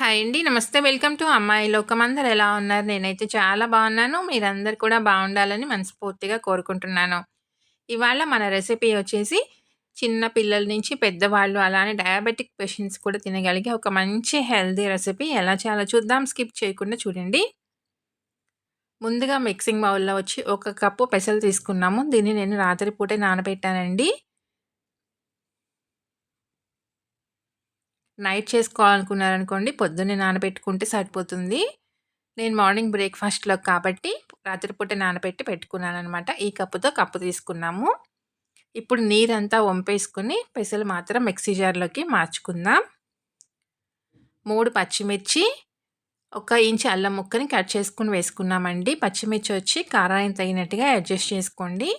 Hi అండి. నమస్తే. Welcome to అమ్మాయి లోకం. అందరూ ఎలా ఉన్నారు? నేనైతే చాలా బాగున్నాను. మీరందరూ కూడా బాగుండాలని మనస్ఫూర్తిగా కోరుకుంటున్నాను. ఇవాళ మన రెసిపీ వచ్చేసి చిన్న పిల్లల నుంచి పెద్దవాళ్ళు అలానే డయాబెటిక్ పేషెంట్స్ కూడా తినగలిగే ఒక మంచి హెల్తీ రెసిపీ ఎలా చేయాలో చూద్దాం. స్కిప్ చేయకుండా చూడండి. ముందుగా మిక్సింగ్ బౌల్‌లో వచ్చి ఒక కప్పు పెసలు తీసుకున్నాము. దీన్ని నేను రాత్రి పూటే నానబెట్టానండి. నైట్ చేసుకోవాలనుకున్నారనుకోండి పొద్దున్నే నానబెట్టుకుంటే సరిపోతుంది. నేను మార్నింగ్ బ్రేక్‌ఫాస్ట్‌లోకి కాబట్టి రాత్రిపూట నానబెట్టి పెట్టుకున్నాననమాట. ఈ కప్పుతో కప్పు తీసుకున్నాము. ఇప్పుడు నీరంతా వంపేసుకొని పెసలు మాత్రం మిక్సీ జార్‌లోకి మార్చుకుందాం. 3 పచ్చిమిర్చి, 1 ఇంచు అల్లం ముక్కని కట్ చేసుకొని వేసుకున్నామండి. పచ్చిమిర్చి వచ్చి కారానికి తగినట్టుగా అడ్జస్ట్ చేసుకోండి.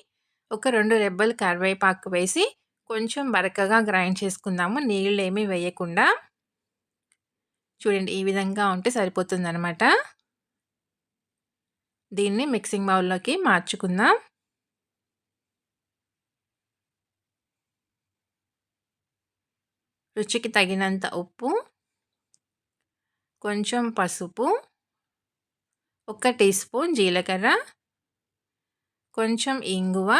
ఒక 2 రెబ్బలు కరివేపాకు వేసి కొంచెం బరకగా గ్రైండ్ చేసుకుందాము. నీళ్ళేమీ వేయకుండా. చూడండి ఈ విధంగా ఉంటే సరిపోతుందనమాట. దీన్ని మిక్సింగ్ బౌల్‌లోకి మార్చుకుందాం. రుచికి తగినంత ఉప్పు, కొంచెం పసుపు, 1 టీ స్పూన్ జీలకర్ర, కొంచెం ఇంగువ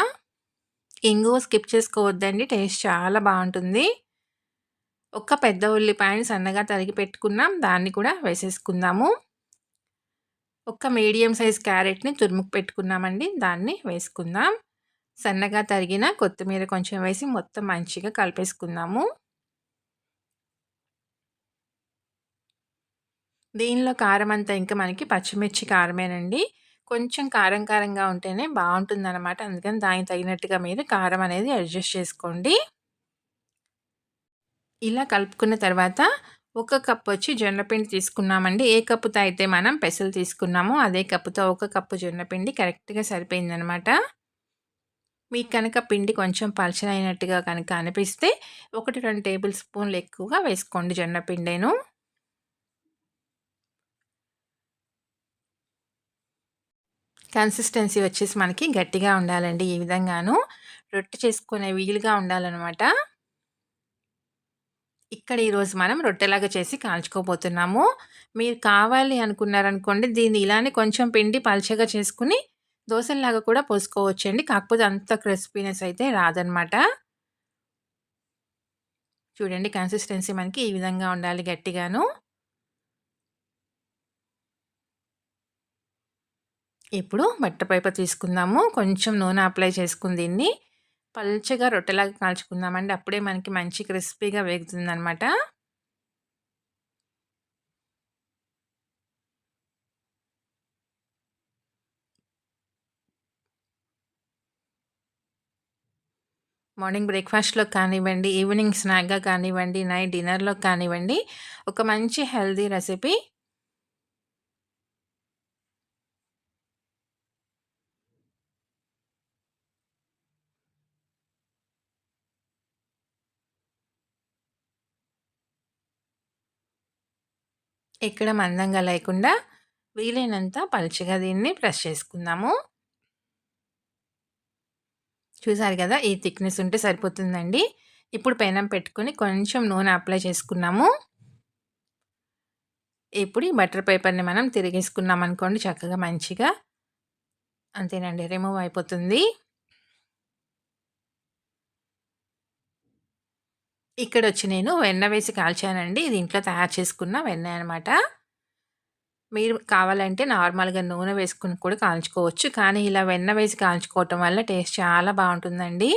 స్కిప్ చేసుకోవద్దండి. టేస్ట్ చాలా బావుంటుంది. ఒక పెద్ద ఉల్లిపాయని సన్నగా తరిగి పెట్టుకున్నాం. దాన్ని కూడా వేసేసుకుందాము. ఒక మీడియం సైజ్ క్యారెట్‌ని తురుముకు పెట్టుకున్నామండి. దాన్ని వేసుకుందాం. సన్నగా తరిగిన కొత్తిమీర కొంచెం వేసి మొత్తం మంచిగా కలిపేసుకుందాము. దీనిలో కారం అంతా ఇంకా మనకి పచ్చిమిర్చి కారమేనండి. కొంచెం కారం కారంగా ఉంటేనే బావుంటుందనమాట. అందుకని దానికి తగినట్టుగా మీరు కారం అనేది అడ్జస్ట్ చేసుకోండి. ఇలా కలుపుకున్న తర్వాత ఒక కప్ వచ్చి జొన్నపిండి తీసుకున్నామండి. ఏ కప్పుతో అయితే మనం పెసలు తీసుకున్నామో అదే కప్పుతో ఒక కప్పు జొన్నపిండి కరెక్ట్‌గా సరిపోయిందనమాట. మీకు కనుక పిండి కొంచెం పలచనైనట్టుగా కనుక అనిపిస్తే 1, 2 టేబుల్ స్పూన్లు ఎక్కువగా వేసుకోండి జొన్నపిండేను. కన్సిస్టెన్సీ వచ్చేసి మనకి గట్టిగా ఉండాలండి. ఈ విధంగాను రొట్టె చేసుకునే వీలుగా ఉండాలనమాట. ఇక్కడ ఈరోజు మనం రొట్టెలాగా చేసి కాల్చుకోబోతున్నాము. మీరు కావాలి అనుకున్నారనుకోండి దీన్ని ఇలానే కొంచెం పిండి పల్చగా చేసుకొని దోసల్లాగా కూడా పోసుకోవచ్చండి. కాకపోతే అంత క్రిస్పీనెస్ అయితే రాదనమాట. చూడండి కన్సిస్టెన్సీ మనకి ఈ విధంగా ఉండాలి గట్టిగాను. ఇప్పుడు బటర్ పేపర్ తీసుకుందాము. కొంచెం నూనె అప్లై చేసుకొని దీన్ని పల్చగా రొట్టెలాగా కాల్చుకుందామండి. అప్పుడే మనకి మంచి క్రిస్పీగా వేగుతుందనమాట. మార్నింగ్ బ్రేక్‌ఫాస్ట్‌లో కానివ్వండి, ఈవినింగ్ స్నాక్‌గా కానివ్వండి, నైట్ డిన్నర్‌లో కానివ్వండి, ఒక మంచి హెల్తీ రెసిపీ. ఎక్కడ మందంగా లేకుండా వీలైనంత పలుచగా దీన్ని ప్రెస్ చేసుకుందాము. చూసారు కదా! ఈ థిక్‌నెస్ ఉంటే సరిపోతుందండి. ఇప్పుడు పెనం పెట్టుకొని కొంచెం నూనె అప్లై చేసుకున్నాము. ఇప్పుడు ఈ బటర్ పేపర్‌ని మనం తిరిగేసుకున్నామనుకోండి చక్కగా మంచిగా అంతేనండి రిమూవ్ అయిపోతుంది. ఇక్కడొచ్చి నేను వెన్న వేసి కాల్చానండి. ఇది ఇంట్లో తయారు చేసుకున్న వెన్న అనమాట. మీరు కావాలంటే నార్మల్‌గా నూనె వేసుకొని కూడా కాల్చుకోవచ్చు. కానీ ఇలా వెన్న వేసి కాల్చుకోవటం వల్ల టేస్ట్ చాలా బావుంటుందండి.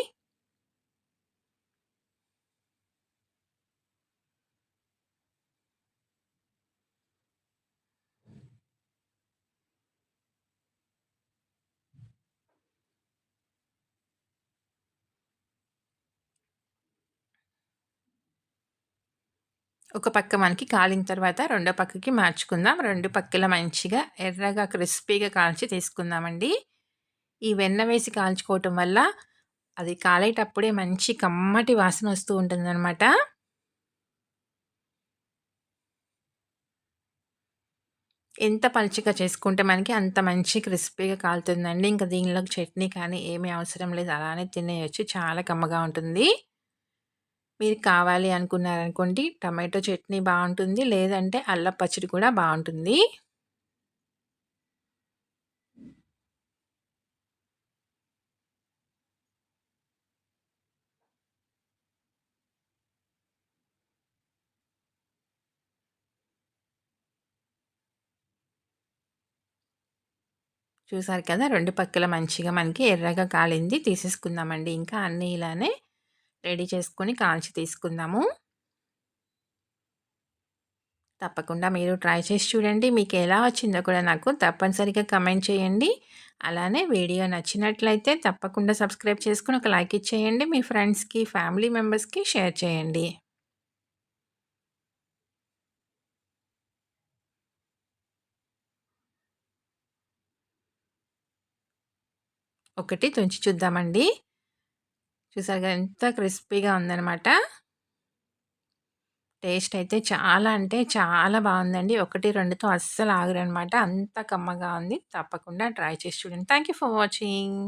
ఒక పక్క మనకి కాలిన తర్వాత రెండో పక్కకి మార్చుకుందాం. 2 పక్కల మంచిగా ఎర్రగా క్రిస్పీగా కాల్చి తీసుకుందామండి. ఈ వెన్న వేసి కాల్చుకోవటం వల్ల అది కాలేటప్పుడే మంచి కమ్మటి వాసన వస్తూ ఉంటుందనమాట. ఎంత పలుచగా చేసుకుంటే మనకి అంత మంచి క్రిస్పీగా కాలుతుందండి. ఇంక దీనిలోకి చట్నీ కానీ ఏమీ అవసరం లేదు. అలానే తినేయొచ్చు. చాలా కమ్మగా ఉంటుంది. మీరు కావాలి అనుకున్నారనుకోండి టమాటో చట్నీ బావుంటుంది. లేదంటే అల్లం పచ్చడి కూడా బావుంటుంది. చూసారు కదా! 2 పక్కల మంచిగా మనకి ఎర్రగా కాలింది. తీసేసుకుందామండి. ఇంకా అన్నీ ఇలానే రెడీ చేసుకొని కాల్చి తీసుకుందాము. తప్పకుండా మీరు ట్రై చేసి చూడండి. మీకెలా వచ్చిందో కూడా నాకు తప్పనిసరిగా కమెంట్ చేయండి. అలానే వీడియో నచ్చినట్లయితే తప్పకుండా సబ్స్క్రైబ్ చేసుకొని ఒక లైక్ ఇచ్చేయండి. మీ ఫ్రెండ్స్‌కి, ఫ్యామిలీ మెంబర్స్‌కి షేర్ చేయండి. ఒకటి తుంచి చూద్దామండి. చూసారు కదా! ఎంత క్రిస్పీగా ఉందనమాట. టేస్ట్ అయితే చాలా అంటే చాలా బావుందండి. 1, 2తో అస్సలు ఆగరనమాట. అంత కమ్మగా ఉంది. తప్పకుండా ట్రై చేసి చూడండి. Thank you for watching.